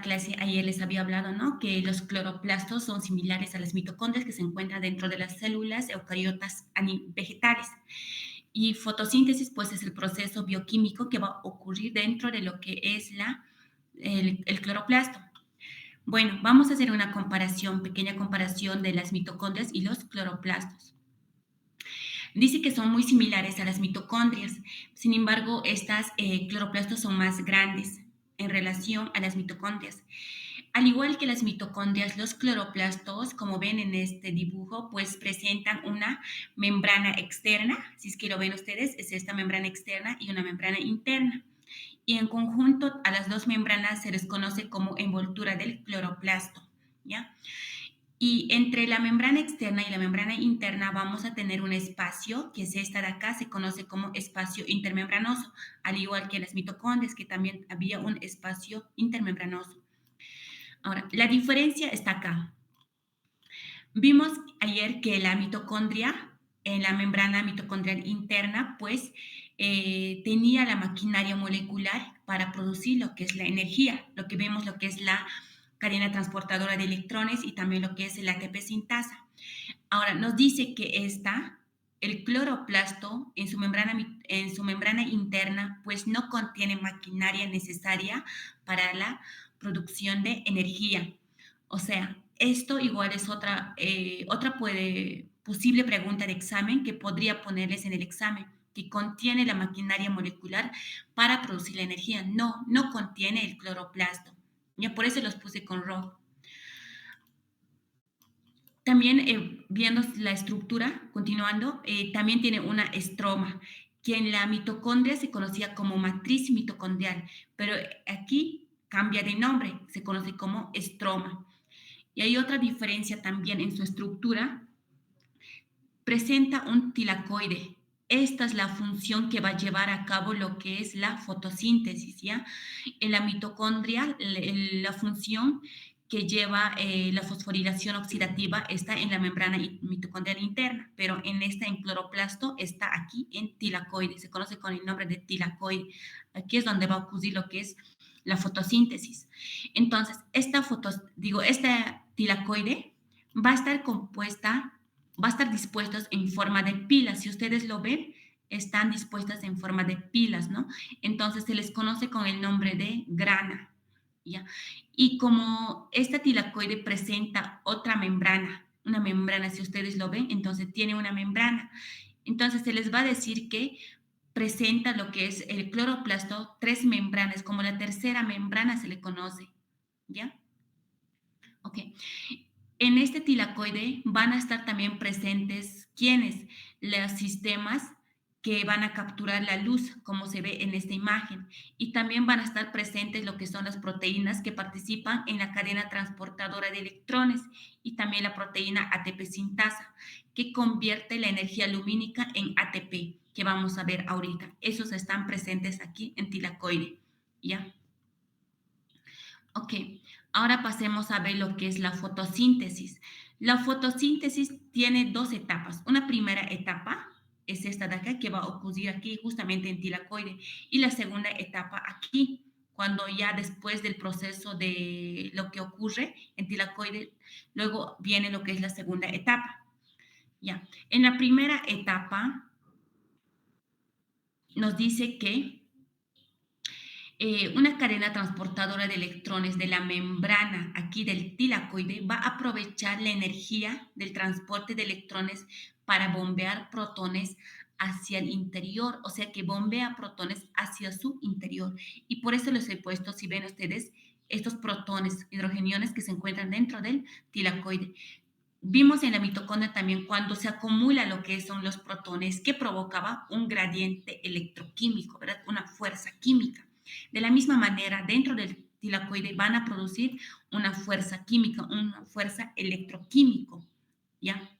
la clase ayer les había hablado, ¿no? Que los cloroplastos son similares a las mitocondrias que se encuentran dentro de las células eucariotas vegetales. Y fotosíntesis, pues, es el proceso bioquímico que va a ocurrir dentro de lo que es el cloroplasto. Bueno, vamos a hacer una comparación, pequeña comparación de las mitocondrias y los cloroplastos. Dice que son muy similares a las mitocondrias, sin embargo, estas cloroplastos son más grandes en relación a las mitocondrias. Al igual que las mitocondrias, los cloroplastos, como ven en este dibujo, pues presentan una membrana externa, si es que lo ven ustedes, es esta membrana externa y una membrana interna. Y en conjunto a las dos membranas se les conoce como envoltura del cloroplasto, ¿ya? Y entre la membrana externa y la membrana interna vamos a tener un espacio, que es esta de acá, se conoce como espacio intermembranoso, al igual que las mitocondrias, que también había un espacio intermembranoso. Ahora, la diferencia está acá. Vimos ayer que la mitocondria, en la membrana mitocondrial interna, pues tenía la maquinaria molecular para producir lo que es la energía, lo que vemos, lo que es la cadena transportadora de electrones y también lo que es el ATP sintasa. Ahora, nos dice que el cloroplasto en su membrana interna, pues no contiene maquinaria necesaria para la producción de energía. O sea, esto igual es otra posible pregunta de examen que podría ponerles en el examen, que contiene la maquinaria molecular para producir la energía. No, no contiene el cloroplasto. Ya por eso los puse con rojo. También viendo la estructura, continuando, también tiene una estroma, que en la mitocondria se conocía como matriz mitocondrial, pero aquí cambia de nombre, se conoce como estroma. Y hay otra diferencia también en su estructura, presenta un tilacoide. Esta es la función que va a llevar a cabo lo que es la fotosíntesis, ¿ya? En la mitocondria, la función que lleva la fosforilación oxidativa está en la membrana mitocondrial interna, pero en cloroplasto está aquí en tilacoide, se conoce con el nombre de tilacoide. Aquí es donde va a ocurrir lo que es la fotosíntesis. Entonces, esta tilacoide va a estar compuesta, va a estar dispuestos en forma de pilas. Si ustedes lo ven, están dispuestas en forma de pilas, ¿no? Entonces se les conoce con el nombre de grana, ¿ya? Y como esta tilacoide presenta otra membrana, una membrana, si ustedes lo ven, entonces tiene una membrana. Entonces se les va a decir que presenta lo que es el cloroplasto, tres membranas, como la tercera membrana se le conoce, ¿ya? Ok. En este tilacoide van a estar también presentes quienes, los sistemas que van a capturar la luz, como se ve en esta imagen, y también van a estar presentes lo que son las proteínas que participan en la cadena transportadora de electrones y también la proteína ATP sintasa, que convierte la energía lumínica en ATP, que vamos a ver ahorita. Esos están presentes aquí en tilacoide, ¿ya? Ok, ahora pasemos a ver lo que es la fotosíntesis. La fotosíntesis tiene dos etapas. Una primera etapa es esta de acá, que va a ocurrir aquí justamente en tilacoide. Y la segunda etapa aquí, cuando ya después del proceso de lo que ocurre en tilacoide, luego viene lo que es la segunda etapa. Ya, en la primera etapa nos dice que una cadena transportadora de electrones de la membrana aquí del tilacoide va a aprovechar la energía del transporte de electrones para bombear protones hacia el interior, o sea que bombea protones hacia su interior. Y por eso les he puesto, si ven ustedes, estos protones hidrogeniones que se encuentran dentro del tilacoide. Vimos en la mitocondria también cuando se acumula lo que son los protones, que provocaba un gradiente electroquímico, ¿verdad? Una fuerza química. De la misma manera, dentro del tilacoide van a producir una fuerza química, una fuerza electroquímico, ¿ya?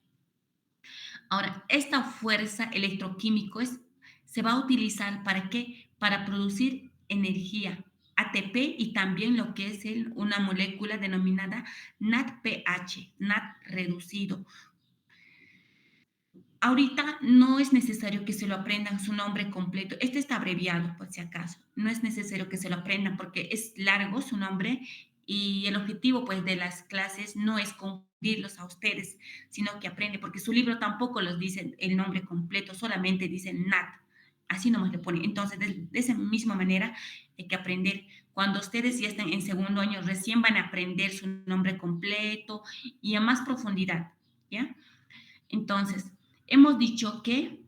Ahora, esta fuerza electroquímico se va a utilizar ¿para qué? Para producir energía, ATP y también lo que es una molécula denominada NADPH, NAD reducido. Ahorita no es necesario que se lo aprendan su nombre completo. Está abreviado, por si acaso. No es necesario que se lo aprendan porque es largo su nombre Y el objetivo, pues, de las clases no es confundirlos a ustedes, sino que aprende, porque su libro tampoco los dice el nombre completo, solamente dice NAT. Así nomás le pone. Entonces, de esa misma manera hay que aprender. Cuando ustedes ya están en segundo año, recién van a aprender su nombre completo y a más profundidad, ¿ya? Entonces, hemos dicho que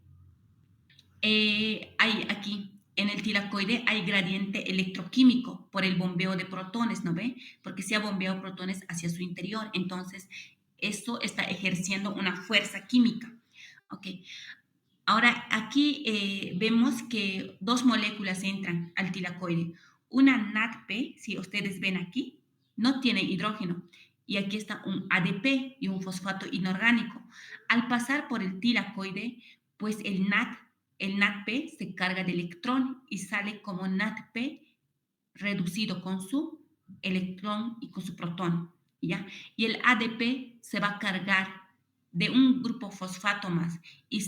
hay aquí, en el tilacoide, hay gradiente electroquímico por el bombeo de protones, ¿no ve? Porque se ha bombeado protones hacia su interior. Entonces, esto está ejerciendo una fuerza química. Ok. Ahora, aquí vemos que dos moléculas entran al tilacoide. Una NADP, si ustedes ven aquí, no tiene hidrógeno. Y aquí está un ADP y un fosfato inorgánico. Al pasar por el tilacoide, pues el NADP se carga de electrón y sale como NADP reducido con su electrón y con su protón, ¿ya? Y el ADP se va a cargar de un grupo fosfato más y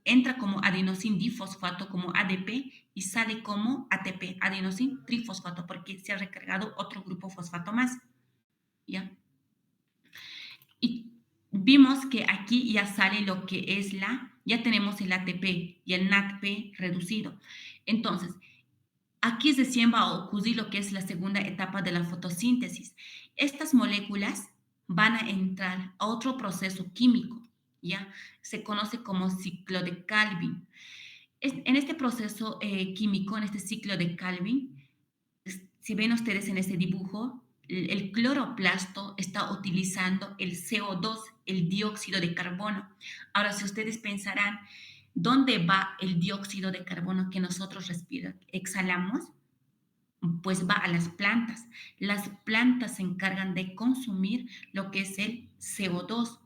entra como adenosin difosfato, como ADP, y sale como ATP, adenosin trifosfato, porque se ha recargado otro grupo fosfato más, ¿ya? Y vimos que aquí ya sale lo que es ya tenemos el ATP y el NADP reducido. Entonces, aquí recién va a ocurrir lo que es la segunda etapa de la fotosíntesis. Estas moléculas van a entrar a otro proceso químico, ¿ya? Se conoce como ciclo de Calvin. En este proceso químico, en este ciclo de Calvin, si ven ustedes en este dibujo, el cloroplasto está utilizando el CO2, el dióxido de carbono. Ahora, si ustedes pensarán, ¿dónde va el dióxido de carbono que nosotros exhalamos? Pues va a las plantas. Las plantas se encargan de consumir lo que es el CO2.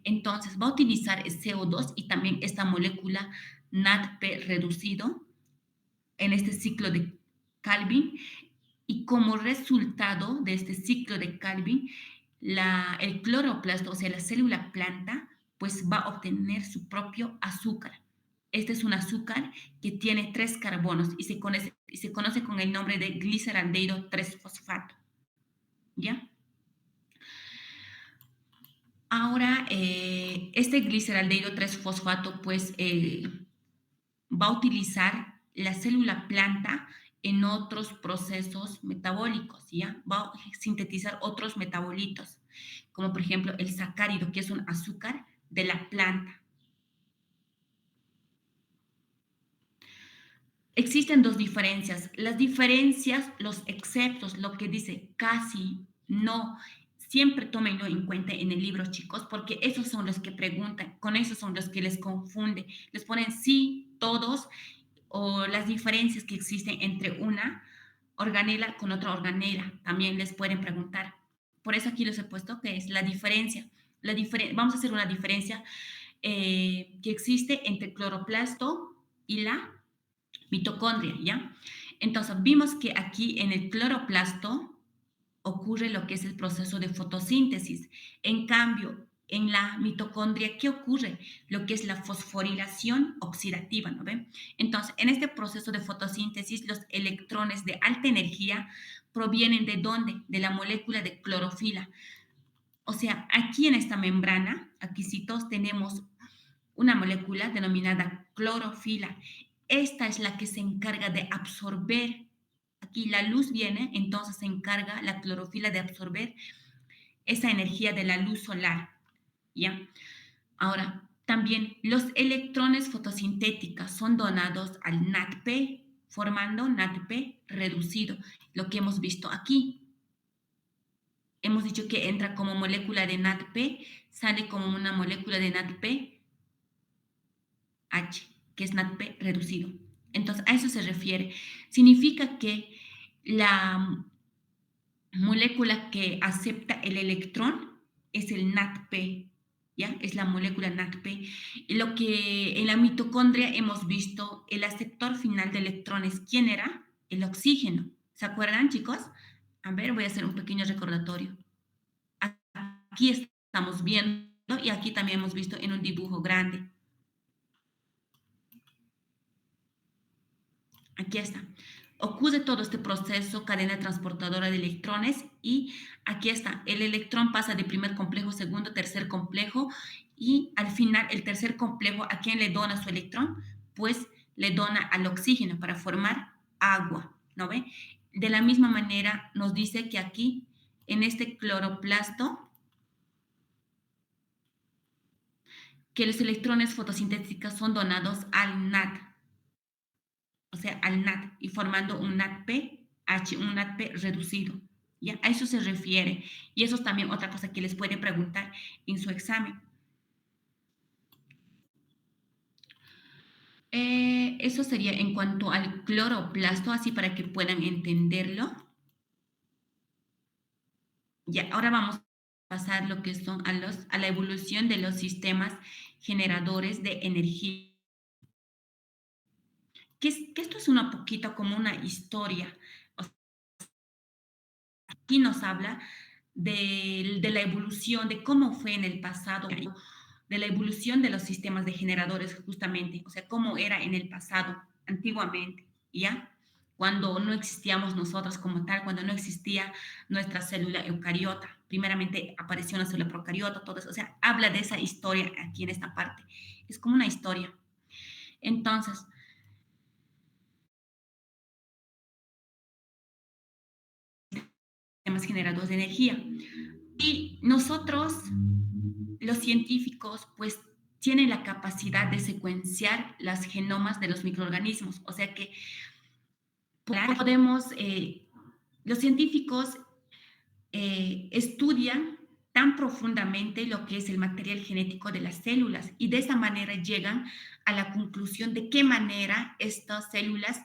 Entonces va a utilizar el CO2 y también esta molécula NADP reducido en este ciclo de Calvin. Y como resultado de este ciclo de Calvin, el cloroplasto, o sea, la célula planta, pues va a obtener su propio azúcar. Este es un azúcar que tiene 3 carbonos y se conoce con el nombre de gliceraldehído 3-fosfato. ¿Ya? Ahora, este gliceraldehído 3-fosfato, pues, va a utilizar la célula planta en otros procesos metabólicos, ¿ya? Va a sintetizar otros metabolitos, como por ejemplo el sacárido, que es un azúcar de la planta. Existen dos diferencias. Las diferencias, los exceptos, lo que dice casi, no, siempre tómenlo en cuenta en el libro, chicos, porque esos son los que preguntan, con esos son los que les confunde. Les ponen sí, todos, o las diferencias que existen entre una organela con otra organela. También les pueden preguntar. Por eso aquí les he puesto que es la diferencia. Vamos a hacer una diferencia que existe entre el cloroplasto y la mitocondria, ¿ya? Entonces, vimos que aquí en el cloroplasto ocurre lo que es el proceso de fotosíntesis. En cambio, en la mitocondria, ¿qué ocurre? Lo que es la fosforilación oxidativa, ¿no ven? Entonces, en este proceso de fotosíntesis, los electrones de alta energía provienen ¿de dónde? De la molécula de clorofila. O sea, aquí en esta membrana, aquí sí todos tenemos una molécula denominada clorofila. Esta es la que se encarga de absorber. Aquí la luz viene, entonces se encarga la clorofila de absorber esa energía de la luz solar, ¿ya? Ahora, también los electrones fotosintéticos son donados al NADP, formando NADP reducido, lo que hemos visto aquí. Hemos dicho que entra como molécula de NADP, sale como una molécula de NADP H, que es NADP reducido. Entonces, a eso se refiere. Significa que la molécula que acepta el electrón es el NADP, ¿ya? Es la molécula NADP. Lo que en la mitocondria hemos visto, el aceptor final de electrones, ¿quién era? El oxígeno. ¿Se acuerdan, chicos? A ver, voy a hacer un pequeño recordatorio. Aquí estamos viendo y aquí también hemos visto en un dibujo grande. Aquí está. ocurre todo este proceso, cadena transportadora de electrones, y aquí está, el electrón pasa de primer complejo, segundo, tercer complejo, y al final el tercer complejo, ¿a quién le dona su electrón? Pues le dona al oxígeno para formar agua, ¿no ve? De la misma manera nos dice que aquí, en este cloroplasto, que los electrones fotosintéticos son donados al NAD, o sea, al NAD, y formando un NADP, un NADP reducido. ¿Ya? A eso se refiere. Y eso es también otra cosa que les puede preguntar en su examen. Eso sería en cuanto al cloroplasto, así para que puedan entenderlo. Ya, ahora vamos a pasar lo que son a la evolución de los sistemas generadores de energía. Que esto es un poquito como una historia. O sea, aquí nos habla de la evolución, de cómo fue en el pasado, de la evolución de los sistemas de generadores justamente, o sea, cómo era en el pasado, antiguamente, ¿ya? Cuando no existíamos nosotros como tal, cuando no existía nuestra célula eucariota. Primeramente apareció una célula procariota, todo eso, o sea, habla de esa historia aquí en esta parte. Es como una historia. Entonces, sistemas generadores de energía. Y nosotros, los científicos, pues tienen la capacidad de secuenciar las genomas de los microorganismos. O sea que podemos, los científicos estudian tan profundamente lo que es el material genético de las células y de esa manera llegan a la conclusión de qué manera estas células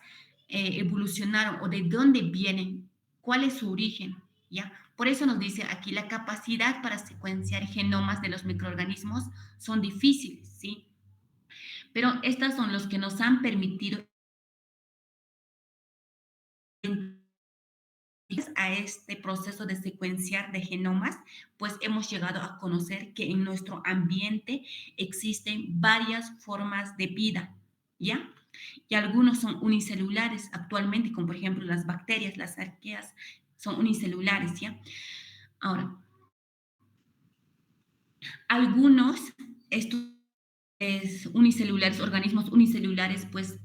evolucionaron o de dónde vienen, cuál es su origen, ¿ya? Por eso nos dice aquí, la capacidad para secuenciar genomas de los microorganismos son difíciles, ¿sí? Pero estas son los que nos han permitido a este proceso de secuenciar de genomas, pues hemos llegado a conocer que en nuestro ambiente existen varias formas de vida, ¿ya? Y algunos son unicelulares actualmente, como por ejemplo las bacterias, las arqueas, son unicelulares, ¿ya? Ahora, algunos estos unicelulares, organismos unicelulares, pues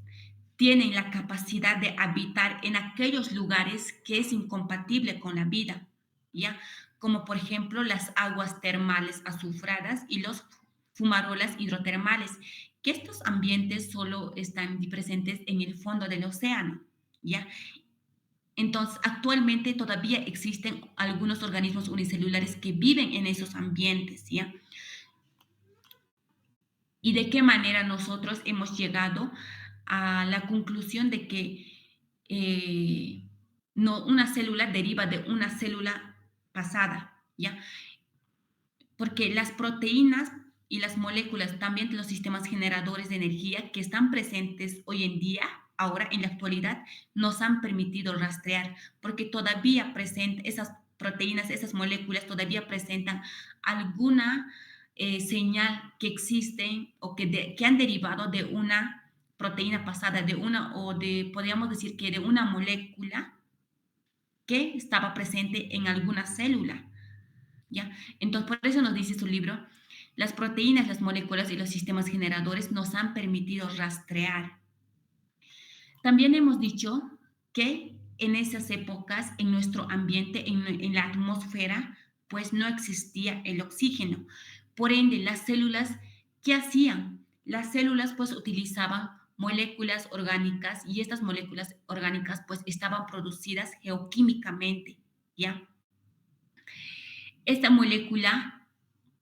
tienen la capacidad de habitar en aquellos lugares que es incompatible con la vida, ¿ya? Como por ejemplo las aguas termales azufradas y los fumarolas hidrotermales, que estos ambientes solo están presentes en el fondo del océano, ¿ya? Entonces, actualmente todavía existen algunos organismos unicelulares que viven en esos ambientes, ¿ya? Y de qué manera nosotros hemos llegado a la conclusión de que no, una célula deriva de una célula pasada, ¿ya? Porque las proteínas y las moléculas, también de los sistemas generadores de energía que están presentes hoy en día, ahora en la actualidad, nos han permitido rastrear, porque todavía presente esas proteínas, esas moléculas todavía presentan alguna señal que existen o que han derivado de una proteína pasada, de una o de, podríamos decir que de una molécula que estaba presente en alguna célula. ¿Ya? Entonces, por eso nos dice su libro, las proteínas, las moléculas y los sistemas generadores nos han permitido rastrear. También hemos dicho que en esas épocas, en nuestro ambiente, en la atmósfera, pues no existía el oxígeno. Por ende, las células, ¿qué hacían? Las células pues utilizaban moléculas orgánicas y estas moléculas orgánicas pues estaban producidas geoquímicamente, ¿ya? Esta molécula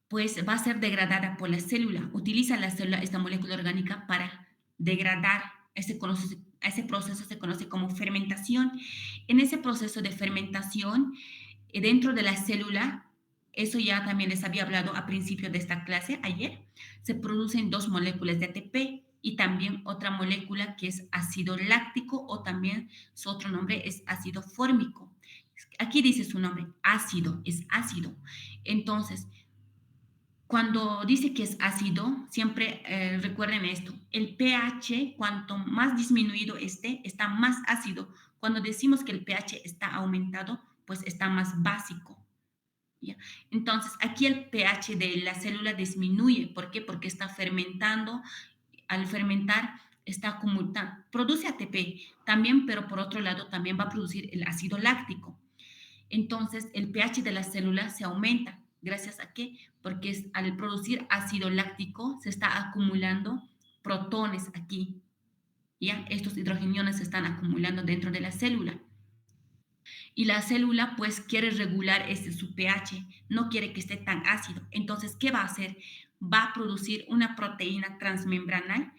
pues va a ser degradada por la célula. Utiliza la célula esta molécula orgánica para degradar. Ese proceso se conoce como fermentación. En ese proceso de fermentación, dentro de la célula, eso ya también les había hablado a principio de esta clase, ayer, se producen dos moléculas de ATP y también otra molécula que es ácido láctico o también su otro nombre es ácido fórmico. Aquí dice su nombre, ácido, es ácido. Entonces, cuando dice que es ácido, siempre recuerden esto, el pH, cuanto más disminuido esté, está más ácido. Cuando decimos que el pH está aumentado, pues está más básico. ¿Ya? Entonces, aquí el pH de la célula disminuye. ¿Por qué? Porque está fermentando. Al fermentar, está acumulando, produce ATP también, pero por otro lado también va a producir el ácido láctico. Entonces, el pH de la célula se aumenta. ¿Gracias a qué? Porque al producir ácido láctico se está acumulando protones aquí. ¿Ya? Estos hidrogeniones se están acumulando dentro de la célula. Y la célula pues quiere regular su pH, no quiere que esté tan ácido. Entonces, ¿qué va a hacer? Va a producir una proteína transmembranal,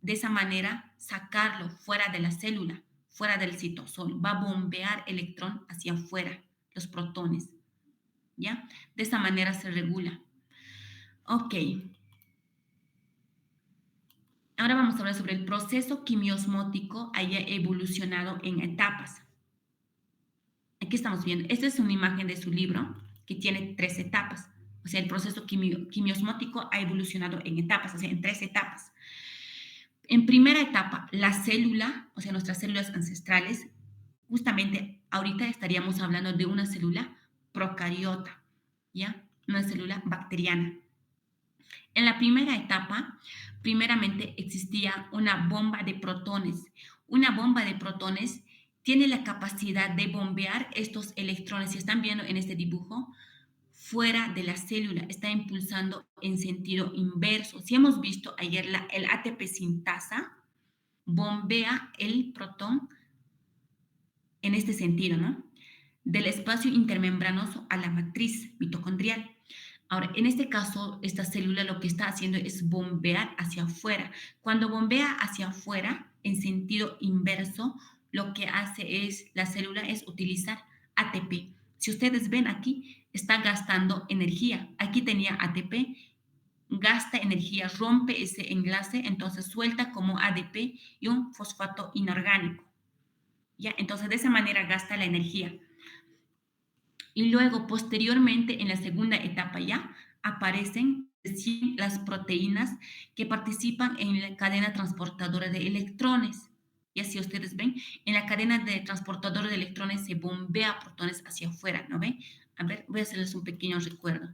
de esa manera sacarlo fuera de la célula, fuera del citosol, va a bombear electrón hacia afuera, los protones, ¿ya? De esa manera se regula. Ok. Ahora vamos a hablar sobre el proceso quimiosmótico haya evolucionado en etapas. Aquí estamos viendo, esta es una imagen de su libro que tiene 3 etapas. O sea, el proceso quimiosmótico ha evolucionado en etapas, o sea, en 3 etapas. En primera etapa, la célula, o sea, nuestras células ancestrales, justamente ahorita estaríamos hablando de una célula procariota, ¿ya? Una célula bacteriana. En la primera etapa, primeramente existía una bomba de protones. Una bomba de protones tiene la capacidad de bombear estos electrones, si están viendo en este dibujo, fuera de la célula, está impulsando en sentido inverso. Si hemos visto ayer el ATP sintasa, bombea el protón en este sentido, ¿no? Del espacio intermembranoso a la matriz mitocondrial. Ahora, en este caso, esta célula lo que está haciendo es bombear hacia afuera. Cuando bombea hacia afuera, en sentido inverso, lo que hace la célula es utilizar ATP. Si ustedes ven aquí, está gastando energía. Aquí tenía ATP, gasta energía, rompe ese enlace, entonces suelta como ADP y un fosfato inorgánico. ¿Ya? Entonces, de esa manera gasta la energía. Y luego, posteriormente, en la segunda etapa ya, aparecen las proteínas que participan en la cadena transportadora de electrones. Y así ustedes ven, en la cadena de transportadora de electrones se bombea protones hacia afuera, ¿no ven? A ver, voy a hacerles un pequeño recuerdo.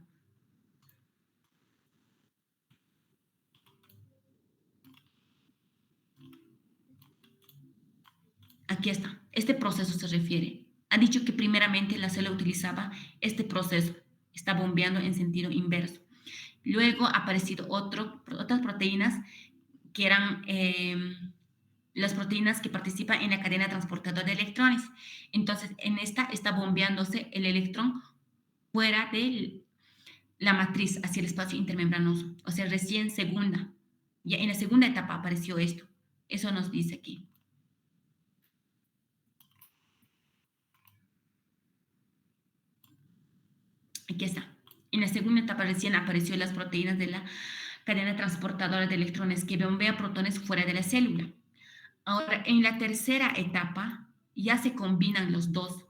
Aquí está, este proceso se refiere. Ha dicho que primeramente la célula utilizaba este proceso, está bombeando en sentido inverso. Luego ha aparecido otras proteínas que eran las proteínas que participan en la cadena transportadora de electrones. Entonces, en esta está bombeándose el electrón fuera de la matriz hacia el espacio intermembranoso, o sea, recién segunda. Ya en la segunda etapa apareció esto. Eso nos dice aquí. Aquí está. En la segunda etapa recién apareció las proteínas de la cadena transportadora de electrones que bombea protones fuera de la célula. Ahora, en la tercera etapa ya se combinan los dos.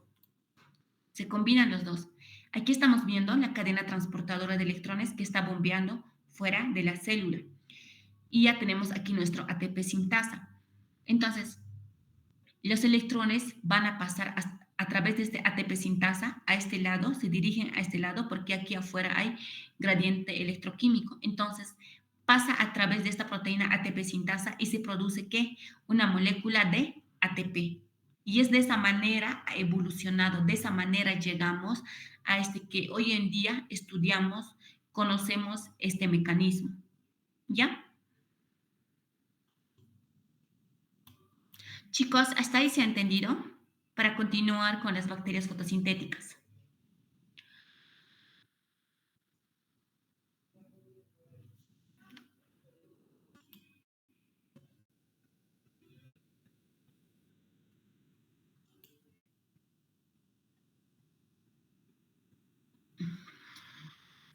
Se combinan los dos. Aquí estamos viendo la cadena transportadora de electrones que está bombeando fuera de la célula. Y ya tenemos aquí nuestro ATP sintasa. Entonces, los electrones van a pasar a través de este ATP sintasa a este lado, se dirigen a este lado porque aquí afuera hay gradiente electroquímico. Entonces, pasa a través de esta proteína ATP sintasa y se produce ¿qué? Una molécula de ATP. Y es de esa manera ha evolucionado, de esa manera llegamos a este que hoy en día estudiamos, conocemos este mecanismo. ¿Ya? Chicos, ¿hasta ahí se ha entendido? Para continuar con las bacterias fotosintéticas.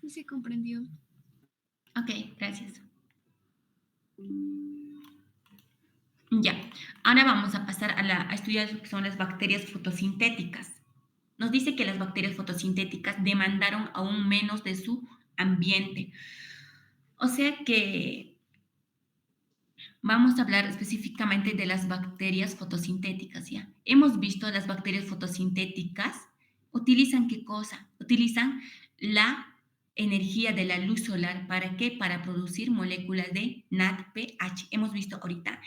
Sí se comprendió. Ok, gracias. Ya, ahora vamos a pasar a estudiar lo que son las bacterias fotosintéticas. Nos dice que las bacterias fotosintéticas demandaron aún menos de su ambiente. O sea que Vamos a hablar específicamente de las bacterias fotosintéticas, ¿ya? Hemos visto las bacterias fotosintéticas utilizan ¿qué cosa? Utilizan la energía de la luz solar, ¿para qué? Para producir moléculas de NADPH. Hemos visto ahorita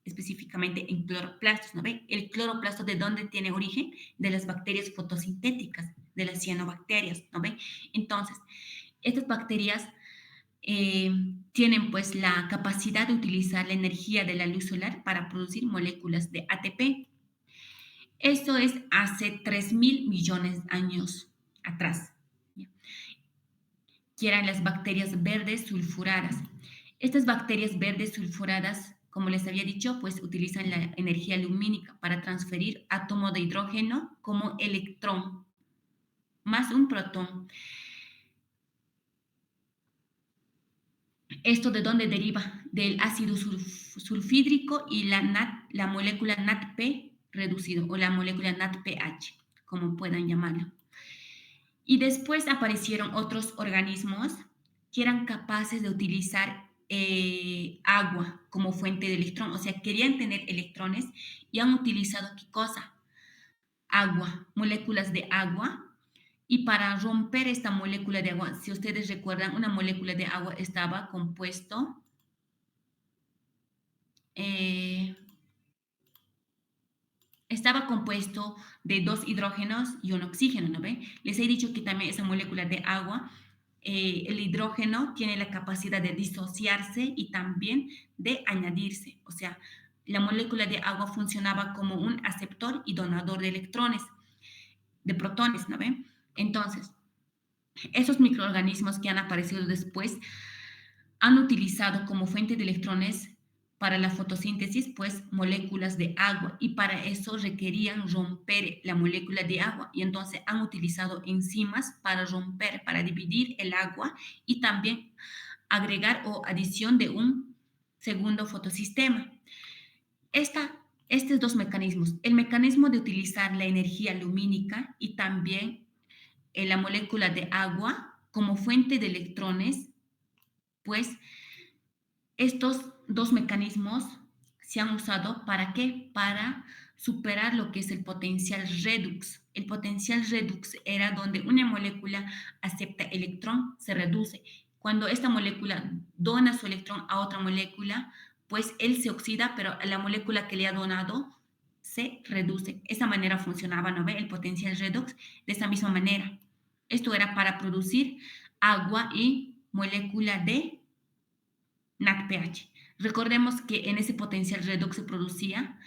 específicamente en cloroplastos, ¿no ve? El cloroplasto, ¿de dónde tiene origen? De las bacterias fotosintéticas, de las cianobacterias, ¿no ve? Entonces, estas bacterias tienen pues la capacidad de utilizar la energía de la luz solar para producir moléculas de ATP. Esto es hace 3.000 millones de años atrás, que eran las bacterias verdes sulfuradas. Estas bacterias verdes sulfuradas, como les había dicho, pues utilizan la energía lumínica para transferir átomo de hidrógeno como electrón más un protón. ¿Esto de dónde deriva? Del ácido sulfídrico y la molécula NADP reducido o la molécula NADPH, como puedan llamarlo. Y después aparecieron otros organismos que eran capaces de utilizar agua como fuente de electrón, o sea, querían tener electrones y han utilizado ¿qué cosa? Agua, moléculas de agua. Y para romper esta molécula de agua, si ustedes recuerdan, una molécula de agua eh, estaba compuesto de dos hidrógenos y un oxígeno, ¿no ve? Les he dicho que también esa molécula de agua, el hidrógeno tiene la capacidad de disociarse y también de añadirse. O sea, la molécula de agua funcionaba como un aceptor y donador de electrones, de protones, ¿no ve? Entonces, esos microorganismos que han aparecido después han utilizado como fuente de electrones para la fotosíntesis, pues moléculas de agua y para eso requerían romper la molécula de agua y entonces han utilizado enzimas para romper, para dividir el agua y también agregar o adición de un segundo fotosistema. Estos dos mecanismos, el mecanismo de utilizar la energía lumínica y también la molécula de agua como fuente de electrones, pues estos dos mecanismos se han usado ¿para qué? Para superar lo que es el potencial redox. El potencial redox era donde una molécula acepta electrón, se reduce. Cuando esta molécula dona su electrón a otra molécula, pues él se oxida, pero la molécula que le ha donado se reduce. De esa manera funcionaba, ¿no ve? El potencial redox de esa misma manera. Esto era para producir agua y molécula de NADPH. Recordemos que en ese potencial redox se producía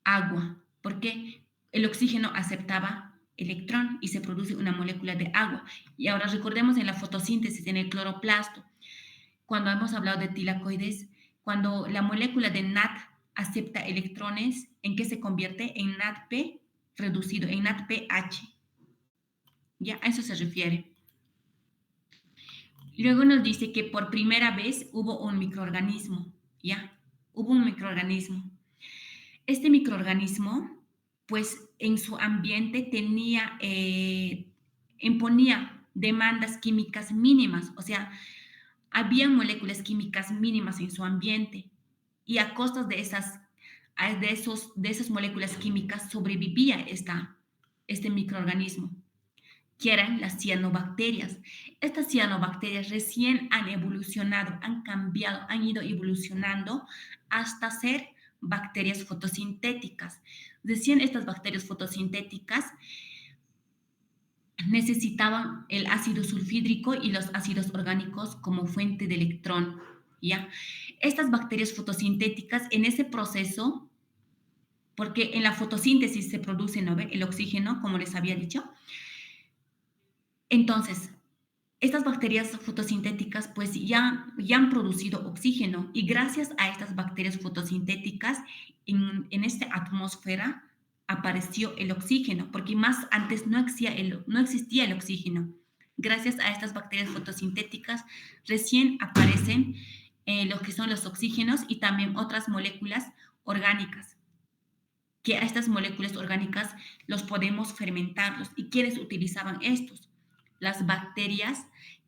agua, porque el oxígeno aceptaba electrón y se produce una molécula de agua. Y ahora recordemos en la fotosíntesis, en el cloroplasto, cuando hemos hablado de tilacoides, cuando la molécula de NAD acepta electrones, ¿en qué se convierte? En NADP reducido, en NADPH. ¿Ya? A eso se refiere. Luego nos dice que por primera vez hubo un microorganismo, ¿ya? Hubo un microorganismo. Este microorganismo, pues en su ambiente imponía demandas químicas mínimas, o sea, había moléculas químicas mínimas en su ambiente y a costas de esas moléculas químicas sobrevivía este microorganismo, que eran las cianobacterias. Estas cianobacterias recién han evolucionado, han cambiado, han ido evolucionando hasta ser bacterias fotosintéticas. Recién estas bacterias fotosintéticas necesitaban el ácido sulfídrico y los ácidos orgánicos como fuente de electrón, ¿ya? Estas bacterias fotosintéticas en ese proceso, porque en la fotosíntesis se produce, ¿no ve? El oxígeno, como les había dicho. Entonces, estas bacterias fotosintéticas pues ya han producido oxígeno y gracias a estas bacterias fotosintéticas en esta atmósfera apareció el oxígeno, porque más antes no existía el oxígeno. Gracias a estas bacterias fotosintéticas recién aparecen lo que son los oxígenos y también otras moléculas orgánicas, que a estas moléculas orgánicas los podemos fermentarlos. ¿Y quiénes utilizaban estos? Las bacterias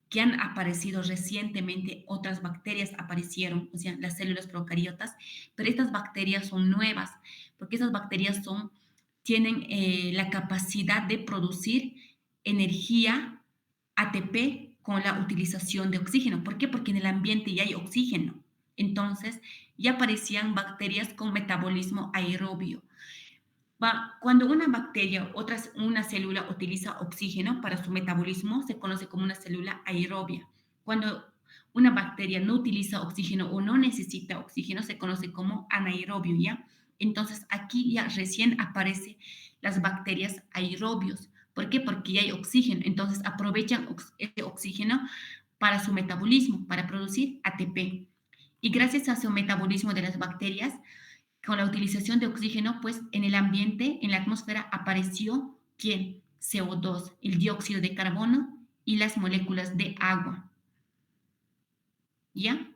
que han aparecido recientemente, otras bacterias aparecieron, o sea, las células procariotas, pero estas bacterias son nuevas, porque estas bacterias tienen la capacidad de producir energía ATP con la utilización de oxígeno. ¿Por qué? Porque en el ambiente ya hay oxígeno. Entonces, ya aparecían bacterias con metabolismo aerobio. Cuando una bacteria, una célula utiliza oxígeno para su metabolismo, se conoce como una célula aerobia. Cuando una bacteria no utiliza oxígeno o no necesita oxígeno, se conoce como anaerobio, ¿ya? Entonces, aquí ya recién aparecen las bacterias aerobios. ¿Por qué? Porque ya hay oxígeno. Entonces, aprovechan ese oxígeno para su metabolismo, para producir ATP. Y gracias a su metabolismo de las bacterias, con la utilización de oxígeno, pues en el ambiente, en la atmósfera, apareció ¿quién? CO2, el dióxido de carbono y las moléculas de agua. ¿Ya?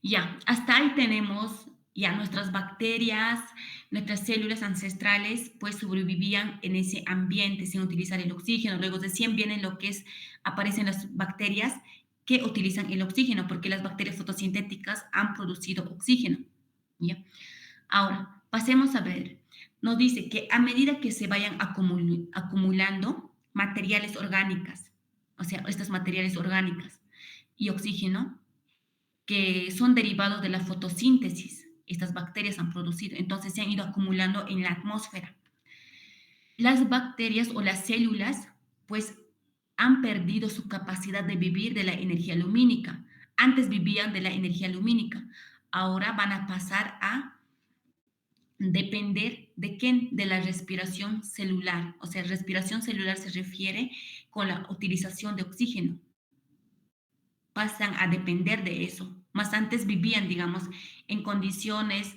Ya, hasta ahí tenemos ya nuestras bacterias, nuestras células ancestrales, pues sobrevivían en ese ambiente sin utilizar el oxígeno. Luego recién vienen aparecen las bacterias que utilizan el oxígeno, porque las bacterias fotosintéticas han producido oxígeno. ¿Ya? Ahora, pasemos a ver. Nos dice que a medida que se vayan acumulando materiales orgánicas, o sea, estas materiales orgánicas y oxígeno, que son derivados de la fotosíntesis, estas bacterias han producido, entonces se han ido acumulando en la atmósfera. Las bacterias o las células, pues, han perdido su capacidad de vivir de la energía lumínica. Antes vivían de la energía lumínica, ahora van a pasar a depender de qué, de la respiración celular. O sea, respiración celular se refiere con la utilización de oxígeno. Pasan a depender de eso. Más antes vivían, digamos, en condiciones,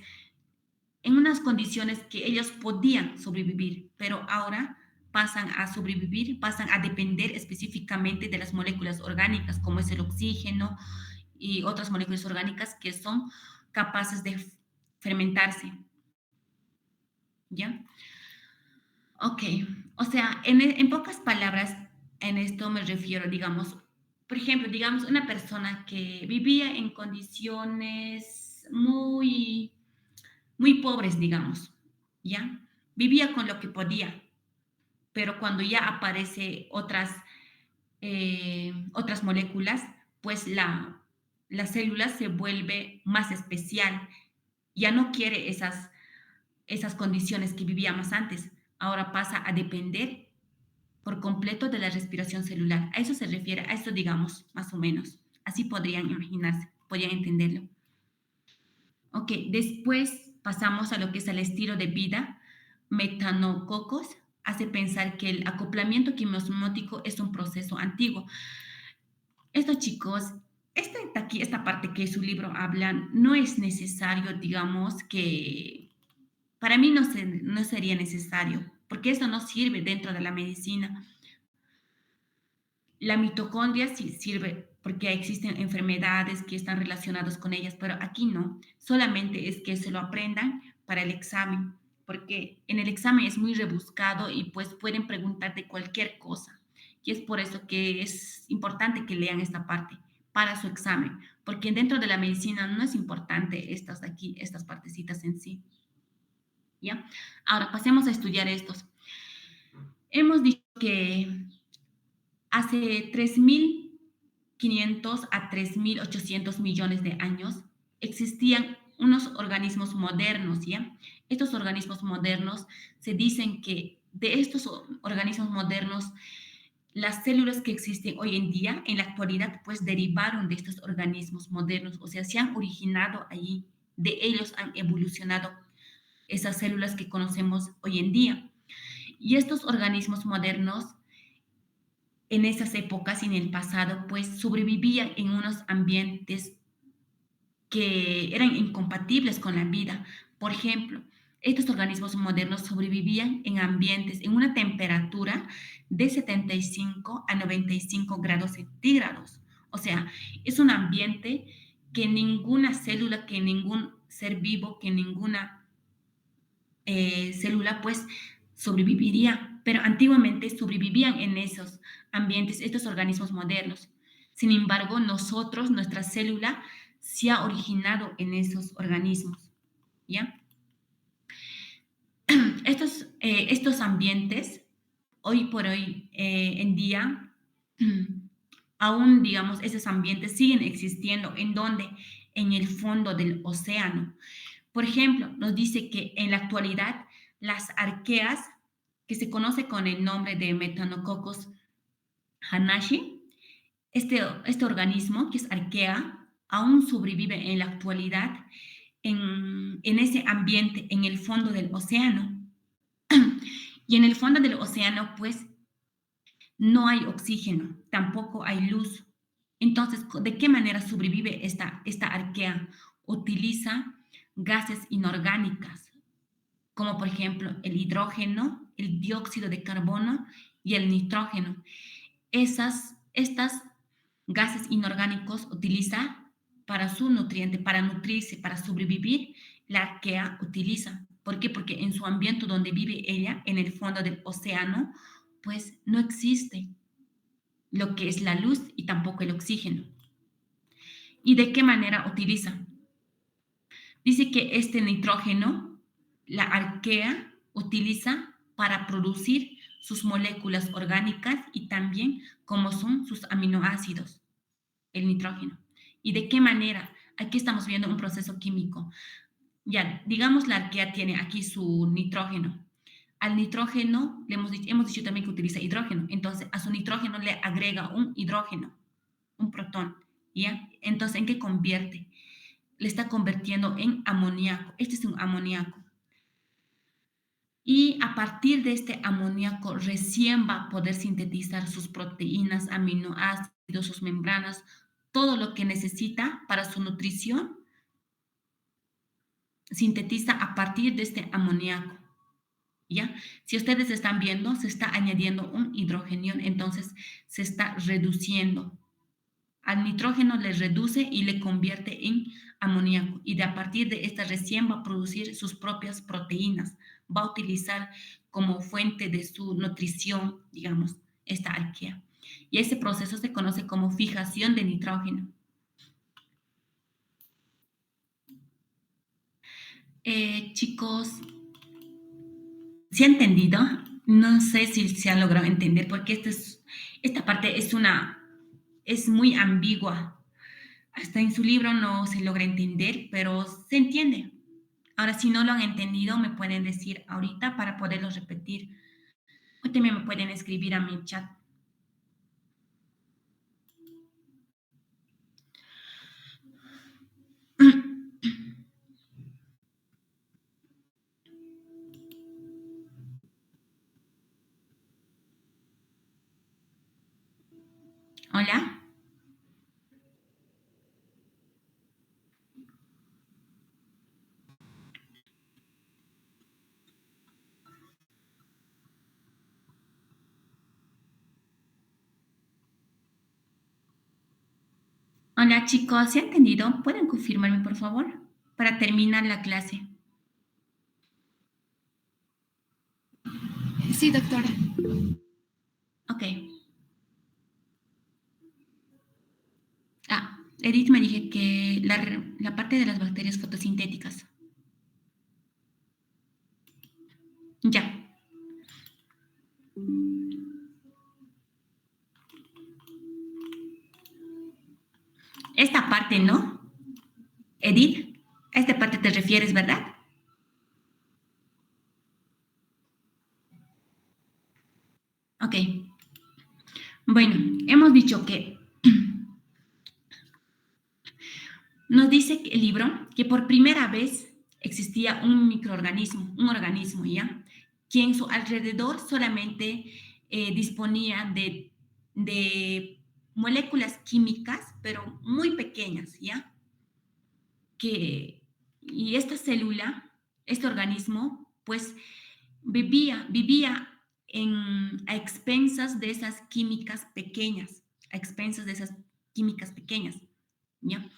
en unas condiciones que ellos podían sobrevivir, pero ahora pasan a sobrevivir, pasan a depender específicamente de las moléculas orgánicas, como es el oxígeno y otras moléculas orgánicas que son capaces de fermentarse. ¿Ya? Ok, o sea, en pocas palabras, en esto me refiero, digamos, por ejemplo, digamos, una persona que vivía en condiciones muy pobres, digamos, ¿ya? Vivía con lo que podía, pero cuando ya aparece otras moléculas, pues la célula se vuelve más especial, ya no quiere esas condiciones que vivía más antes, ahora pasa a depender por completo de la respiración celular. A eso se refiere, a eso digamos, más o menos. Así podrían imaginarse, podrían entenderlo. Ok, después pasamos a lo que es el estilo de vida. Metanococos hace pensar que el acoplamiento quimiosmótico es un proceso antiguo. Estos chicos, esta parte que su libro habla, no es necesario, digamos, que para mí no sería necesario, porque eso no sirve dentro de la medicina. La mitocondria sí sirve porque existen enfermedades que están relacionadas con ellas, pero aquí no. Solamente es que se lo aprendan para el examen, porque en el examen es muy rebuscado y pues pueden preguntar de cualquier cosa. Y es por eso que es importante que lean esta parte para su examen, porque dentro de la medicina no es importante estas partecitas en sí. ¿Ya? Ahora pasemos a estudiar estos. Hemos dicho que hace 3.500 a 3.800 millones de años existían unos organismos modernos, ¿ya? Estos organismos modernos se dicen que de estos organismos modernos, las células que existen hoy en día, en la actualidad, pues derivaron de estos organismos modernos, o sea, se han originado allí, de ellos han evolucionado esas células que conocemos hoy en día. Y estos organismos modernos en esas épocas y en el pasado, pues sobrevivían en unos ambientes que eran incompatibles con la vida. Por ejemplo, estos organismos modernos sobrevivían en ambientes, en una temperatura de 75 a 95 grados centígrados. O sea, es un ambiente que ninguna célula, que ningún ser vivo, que ninguna célula, pues sobreviviría. pero antiguamente sobrevivían en esos ambientes estos organismos modernos. Sin embargo, nuestra célula, se ha originado en esos organismos, ¿ya? Estos ambientes, hoy por hoy, en día, aún, digamos, esos ambientes siguen existiendo. ¿En dónde? En el fondo del océano. Por ejemplo, nos dice que en la actualidad las arqueas, que se conoce con el nombre de Methanococcus hanashi, este organismo, que es arquea, aún sobrevive en la actualidad en ese ambiente, en el fondo del océano. Y en el fondo del océano, pues, no hay oxígeno, tampoco hay luz. Entonces, ¿de qué manera sobrevive esta arquea? Utiliza gases inorgánicas, como por ejemplo el hidrógeno, el dióxido de carbono y el nitrógeno. Estas gases inorgánicos utiliza para su nutriente, para nutrirse, para sobrevivir, la arquea utiliza. ¿Por qué? Porque en su ambiente donde vive ella, en el fondo del océano, pues no existe lo que es la luz y tampoco el oxígeno. ¿Y de qué manera utiliza? Dice que este nitrógeno, la arquea utiliza para producir sus moléculas orgánicas y también como son sus aminoácidos, el nitrógeno. ¿Y de qué manera? Aquí estamos viendo un proceso químico. Ya, digamos la arquea tiene aquí su nitrógeno. Al nitrógeno, hemos dicho también que utiliza hidrógeno. Entonces, a su nitrógeno le agrega un hidrógeno, un protón. ¿Ya? Entonces, ¿en qué convierte? Le está convirtiendo en amoníaco. Este es un amoníaco. Y a partir de este amoníaco recién va a poder sintetizar sus proteínas, aminoácidos, sus membranas, todo lo que necesita para su nutrición, sintetiza a partir de este amoníaco. ¿Ya? Si ustedes están viendo, se está añadiendo un hidrógeno, entonces se está reduciendo. Al nitrógeno le reduce y le convierte en amoníaco. Y de a partir de esta recién va a producir sus propias proteínas. Va a utilizar como fuente de su nutrición, digamos, esta arquea. Y ese proceso se conoce como fijación de nitrógeno. Chicos, ¿se ha entendido? No sé si se ha logrado entender porque esta parte es muy ambigua. Hasta en su libro no se logra entender, pero se entiende. Ahora, si no lo han entendido, me pueden decir ahorita para poderlo repetir. O también me pueden escribir a mi chat. Hola. Hola chicos, ¿se ha entendido? ¿Pueden confirmarme, por favor? Para terminar la clase. Sí, doctora. Ok. Edith me dije que la parte de las bacterias fotosintéticas. Ya. Esta parte, ¿no? Edith, a esta parte te refieres, ¿verdad? Ok. Bueno, hemos dicho que nos dice el libro que por primera vez existía un microorganismo, un organismo, ¿ya? Que en su alrededor solamente disponía de moléculas químicas, pero muy pequeñas, ¿ya? Y esta célula, este organismo, pues vivía a expensas de esas químicas pequeñas, a expensas de esas químicas pequeñas, ¿ya?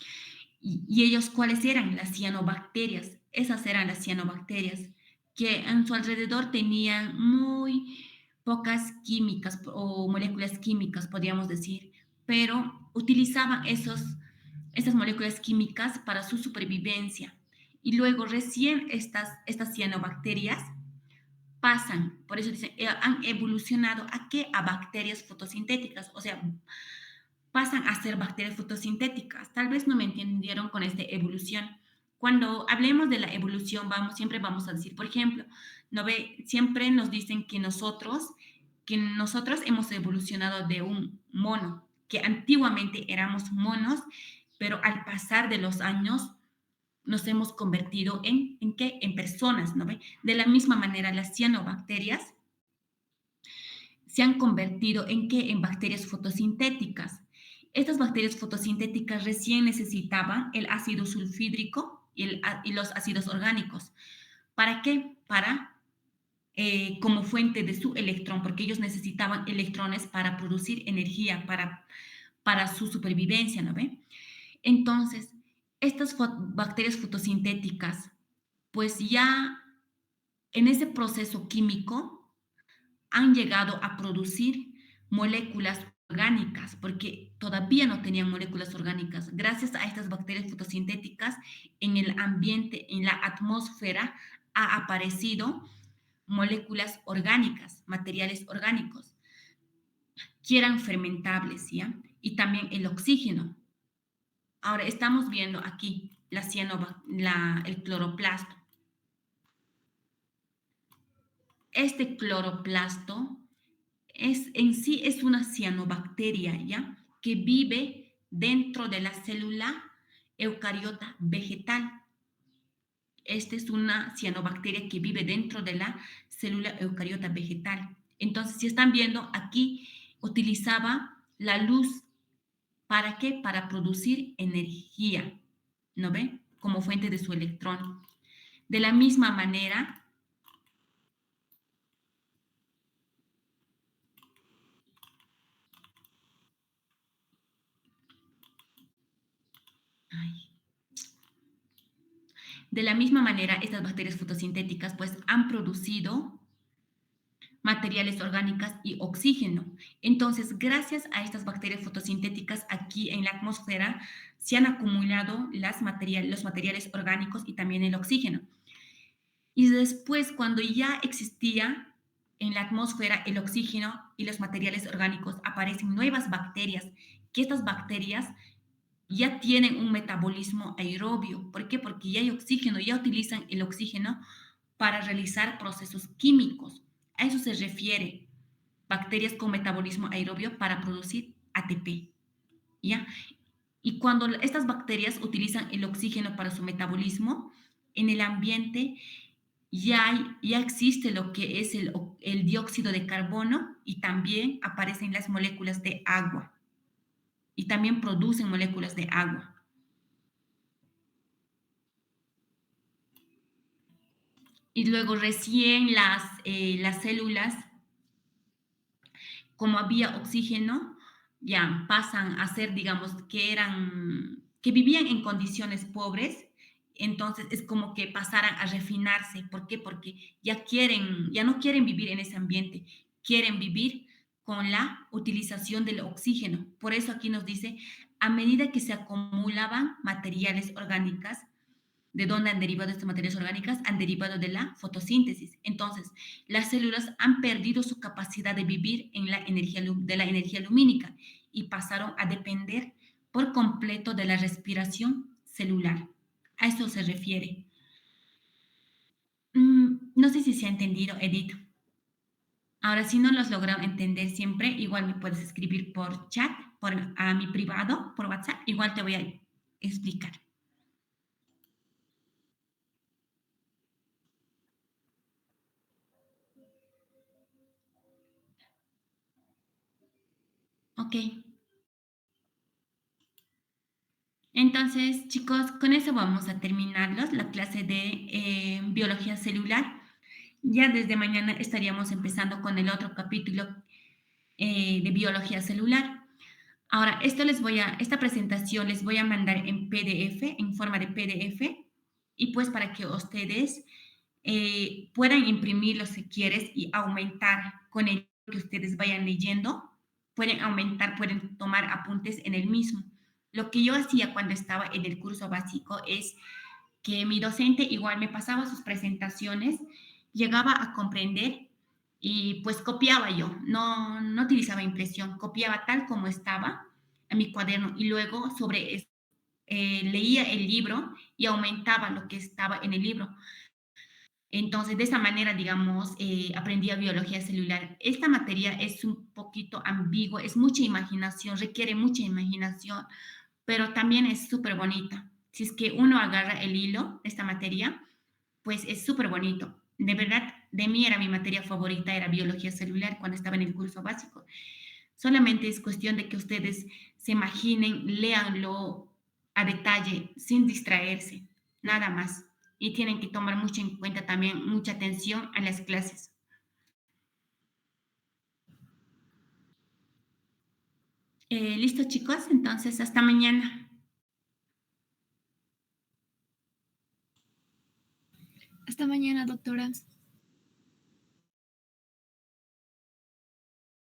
Y ellos, ¿cuáles eran? Las cianobacterias. Esas eran las cianobacterias que en su alrededor tenían muy pocas químicas o moléculas químicas, podríamos decir, pero utilizaban estas moléculas químicas para su supervivencia. Y luego recién estas cianobacterias pasan, por eso dicen, han evolucionado ¿a qué? A bacterias fotosintéticas, o sea, pasan a ser bacterias fotosintéticas. Tal vez no me entendieron con esta evolución. Cuando hablemos de la evolución, siempre vamos a decir, por ejemplo, ¿no ve? Siempre nos dicen que nosotros hemos evolucionado de un mono, que antiguamente éramos monos, pero al pasar de los años nos hemos convertido ¿en qué? En personas, ¿no ve? De la misma manera, las cianobacterias se han convertido ¿en qué? En bacterias fotosintéticas. Estas bacterias fotosintéticas recién necesitaban el ácido sulfídrico y los ácidos orgánicos. ¿Para qué? Como fuente de su electrón, porque ellos necesitaban electrones para producir energía, para su supervivencia, ¿no ve? Entonces, estas bacterias fotosintéticas, pues ya en ese proceso químico han llegado a producir moléculas orgánicas, porque todavía no tenían moléculas orgánicas. Gracias a estas bacterias fotosintéticas, en el ambiente, en la atmósfera, ha aparecido moléculas orgánicas, materiales orgánicos, que eran fermentables, ¿ya? Y también el oxígeno. Ahora estamos viendo aquí el cloroplasto. Este cloroplasto en sí es una cianobacteria, ¿ya? Que vive dentro de la célula eucariota vegetal. Esta es una cianobacteria que vive dentro de la célula eucariota vegetal. Entonces, si están viendo, aquí utilizaba la luz. ¿Para qué? Para producir energía, ¿no ve? Como fuente de su electrón. De la misma manera, ay, de la misma manera, estas bacterias fotosintéticas pues han producido materiales orgánicas y oxígeno. Entonces, gracias a estas bacterias fotosintéticas aquí en la atmósfera se han acumulado los materiales orgánicos y también el oxígeno. Y después, cuando ya existía en la atmósfera el oxígeno y los materiales orgánicos, aparecen nuevas bacterias, que estas bacterias ya tienen un metabolismo aerobio. ¿Por qué? Porque ya hay oxígeno, ya utilizan el oxígeno para realizar procesos químicos. A eso se refiere bacterias con metabolismo aerobio para producir ATP, ¿ya? Y cuando estas bacterias utilizan el oxígeno para su metabolismo, en el ambiente ya existe lo que es el dióxido de carbono y también aparecen las moléculas de agua y también producen moléculas de agua. Y luego recién las células, como había oxígeno, ya pasan a ser, digamos, que vivían en condiciones pobres, entonces es como que pasaran a refinarse. ¿Por qué? Porque ya no quieren vivir en ese ambiente, quieren vivir con la utilización del oxígeno. Por eso aquí nos dice, a medida que se acumulaban materiales orgánicos, ¿de dónde han derivado estas materias orgánicas? Han derivado de la fotosíntesis. Entonces, las células han perdido su capacidad de vivir de la energía lumínica y pasaron a depender por completo de la respiración celular. A eso se refiere. No sé si se ha entendido, Edith. Ahora, si no los logro entender siempre, igual me puedes escribir por chat, a mi privado, por WhatsApp. Igual te voy a explicar. Ok. Entonces, chicos, con eso vamos a terminarlos la clase de biología celular. Ya desde mañana estaríamos empezando con el otro capítulo de biología celular. Ahora, esta presentación les voy a mandar en PDF, en forma de PDF, y pues para que ustedes puedan imprimirlo si quieres y aumentar con el que ustedes vayan leyendo, pueden aumentar, pueden tomar apuntes en el mismo. Lo que yo hacía cuando estaba en el curso básico es que mi docente igual me pasaba sus presentaciones, llegaba a comprender y pues copiaba yo, no utilizaba impresión, copiaba tal como estaba en mi cuaderno y luego leía el libro y aumentaba lo que estaba en el libro. Entonces, de esa manera, digamos, aprendí a biología celular. Esta materia es un poquito ambigua, es mucha imaginación, requiere mucha imaginación, pero también es súper bonita. Si es que uno agarra el hilo de esta materia, pues es súper bonito. De verdad, de mí era mi materia favorita, era biología celular cuando estaba en el curso básico. Solamente es cuestión de que ustedes se imaginen, léanlo a detalle, sin distraerse, nada más. Y tienen que tomar mucho en cuenta también, mucha atención a las clases. Listo, chicos, entonces hasta mañana. Hasta mañana, doctora.